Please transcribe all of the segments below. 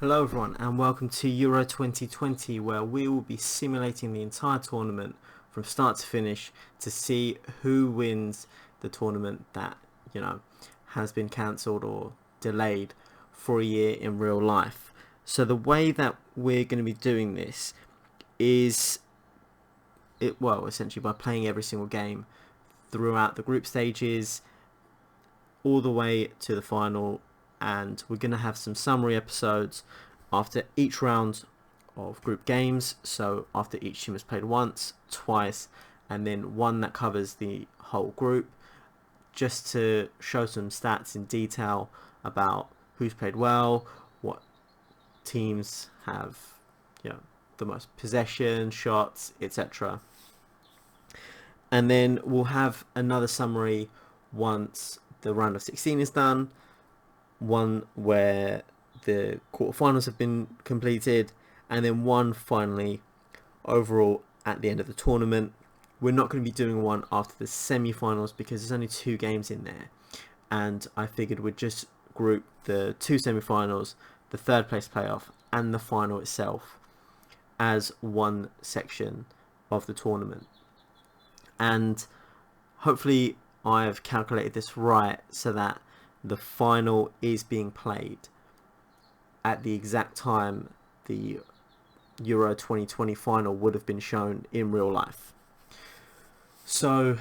Hello everyone and welcome to Euro 2020, where we will be simulating the entire tournament from start to finish to see who wins the tournament that, has been cancelled or delayed for a year in real life. So the way that we're going to be doing this is essentially by playing every single game throughout the group stages all the way to the final, and we're going to have some summary episodes after each round of group games. So after each team has played once, twice, and then one that covers the whole group, just to show some stats in detail about who's played well, what teams have, the most possession, shots, etc. And then we'll have another summary once the round of 16 is done, one where the quarterfinals have been completed, and then one finally overall at the end of the tournament. We're not going to be doing one after the semi-finals because there's only 2 games in there, and I figured we'd just group the 2 semi-finals, the third place playoff, and the final itself as one section of the tournament. And hopefully I've calculated this right so that the final is being played at the exact time the Euro 2020 final would have been shown in real life. So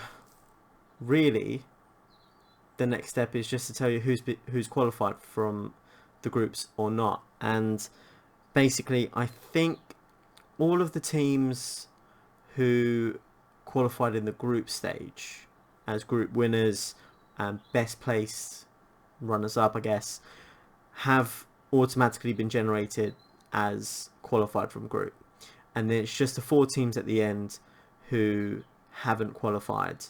really the next step is just to tell you who's qualified from the groups or not. And basically I think all of the teams who qualified in the group stage as group winners and best placed runners up, I guess, have automatically been generated as qualified from group. And then it's just the 4 teams at the end who haven't qualified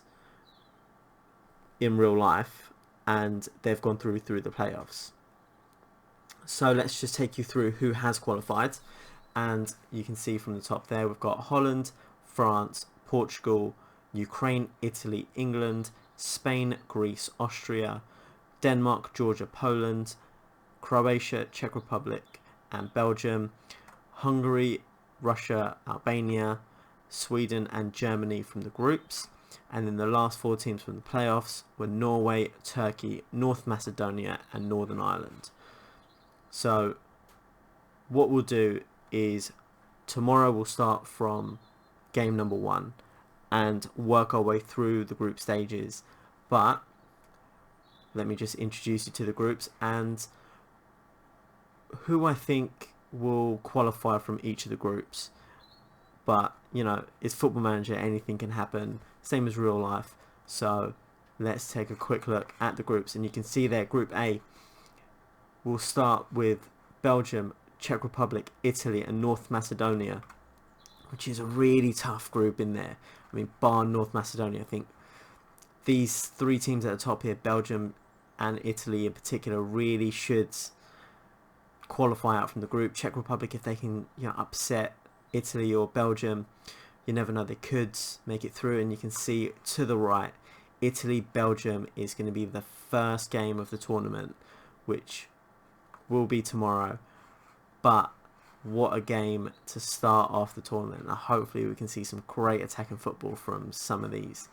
in real life, and they've gone through the playoffs. So let's just take you through who has qualified. And you can see from the top there, we've got Holland, France, Portugal, Ukraine, Italy, England, Spain, Greece, Austria, Denmark, Georgia, Poland, Croatia, Czech Republic, and Belgium, Hungary, Russia, Albania, Sweden, and Germany from the groups. And then the last 4 teams from the playoffs were Norway, Turkey, North Macedonia, and Northern Ireland. So what we'll do is tomorrow we'll start from game number 1 and work our way through the group stages. But let me just introduce you to the groups and who I think will qualify from each of the groups. But, it's Football Manager, anything can happen, same as real life. So let's take a quick look at the groups, and you can see there, Group A, we'll start with Belgium, Czech Republic, Italy, and North Macedonia, which is a really tough group in there. I mean, bar North Macedonia, I think these 3 teams at the top here, Belgium and Italy in particular, really should qualify out from the group. Czech Republic, if they can upset Italy or Belgium, you never know, they could make it through. And you can see to the right, Italy Belgium is going to be the first game of the tournament, which will be tomorrow. But what a game to start off the tournament. Now, hopefully we can see some great attacking football from some of these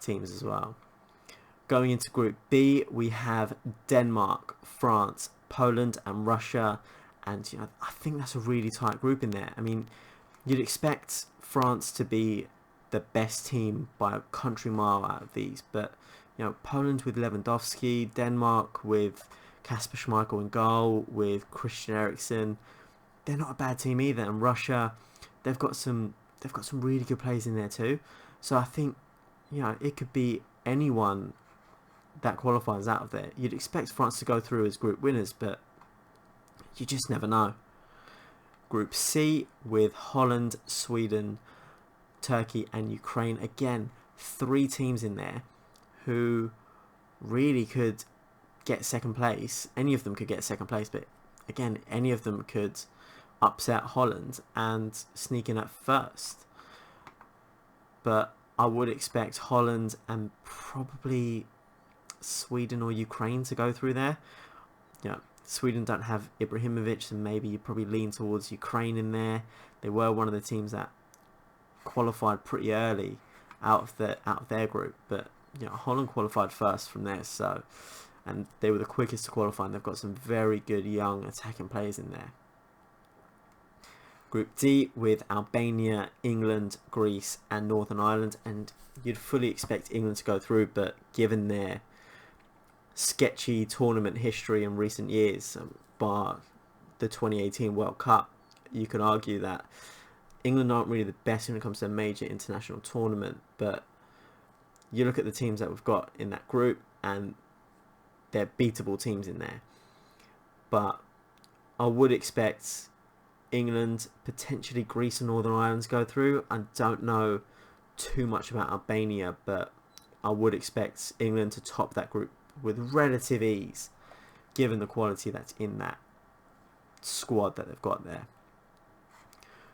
teams as well. Going into Group B, we have Denmark, France, Poland, and Russia. And I think that's a really tight group in there. I mean, you'd expect France to be the best team by a country mile out of these, but Poland with Lewandowski, Denmark with Kasper Schmeichel in goal, with Christian Eriksen, they're not a bad team either. And Russia, they've got some really good players in there too. So I think it could be anyone that qualifies out of there. You'd expect France to go through as group winners, but you just never know. Group C with Holland, Sweden, Turkey, and Ukraine. Again, 3 teams in there who really could get second place. Any of them could get second place, but again, any of them could upset Holland and sneak in at first. But I would expect Holland and probably Sweden or Ukraine to go through there. Sweden don't have Ibrahimovic, so maybe you probably lean towards Ukraine in there. They were one of the teams that qualified pretty early out of their group, but Holland qualified first from there, so, and they were the quickest to qualify, and they've got some very good young attacking players in there. Group D with Albania, England, Greece and Northern Ireland, and you'd fully expect England to go through, but given their sketchy tournament history in recent years, bar the 2018 World Cup, you could argue that England aren't really the best when it comes to a major international tournament, but you look at the teams that we've got in that group and they're beatable teams in there. But I would expect England, potentially Greece and Northern Ireland to go through. I don't know too much about Albania, but I would expect England to top that group with relative ease, given the quality that's in that squad that they've got there.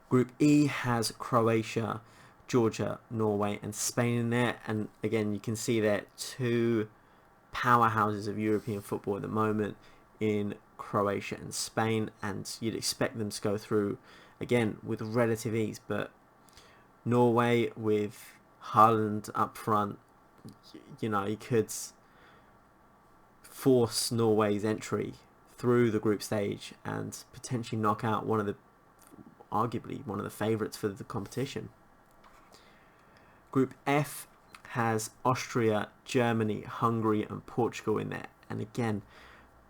Group E has Croatia, Georgia, Norway and Spain in there, and again you can see there two powerhouses of European football at the moment in Croatia and Spain, and you'd expect them to go through again with relative ease. But Norway with Haaland up front, you could force Norway's entry through the group stage and potentially knock out arguably one of the favourites for the competition. Group F has Austria, Germany, Hungary and Portugal in there, and again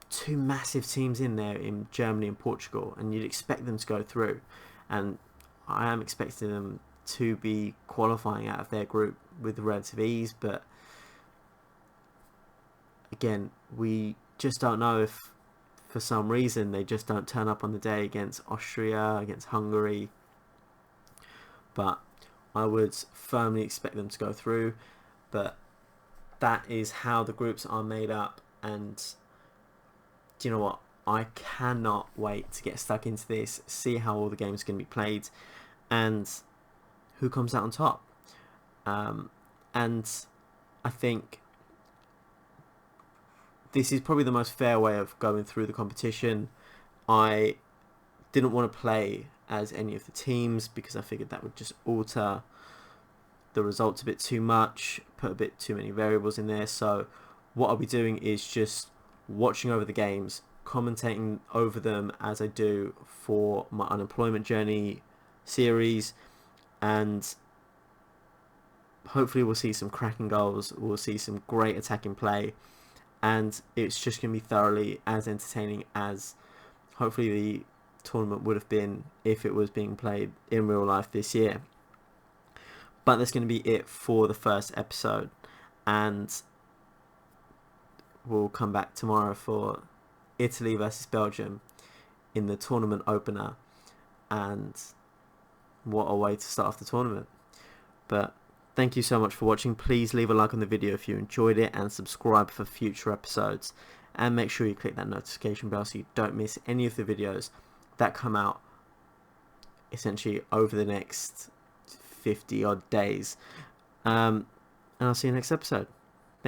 two massive teams in there in Germany and Portugal, and you'd expect them to go through, and I am expecting them to be qualifying out of their group with relative ease. But again, we just don't know if for some reason they just don't turn up on the day against Austria, against Hungary, but I would firmly expect them to go through. But that is how the groups are made up, and do you know what? I cannot wait to get stuck into this, see how all the games are going to be played, and who comes out on top. And I think this is probably the most fair way of going through the competition. I didn't want to play as any of the teams because I figured that would just alter the results a bit too much, put a bit too many variables in there. So what I'll be doing is just watching over the games, commentating over them as I do for my unemployment journey series, and hopefully we'll see some cracking goals, we'll see some great attacking play, and it's just going to be thoroughly as entertaining as hopefully the tournament would have been if it was being played in real life this year. But that's going to be it for the first episode, and we'll come back tomorrow for Italy versus Belgium in the tournament opener, and what a way to start off the tournament. But thank you so much for watching. Please leave a like on the video if you enjoyed it, and subscribe for future episodes, and make sure you click that notification bell so you don't miss any of the videos that come out essentially over the next 50 odd days. And I'll see you next episode.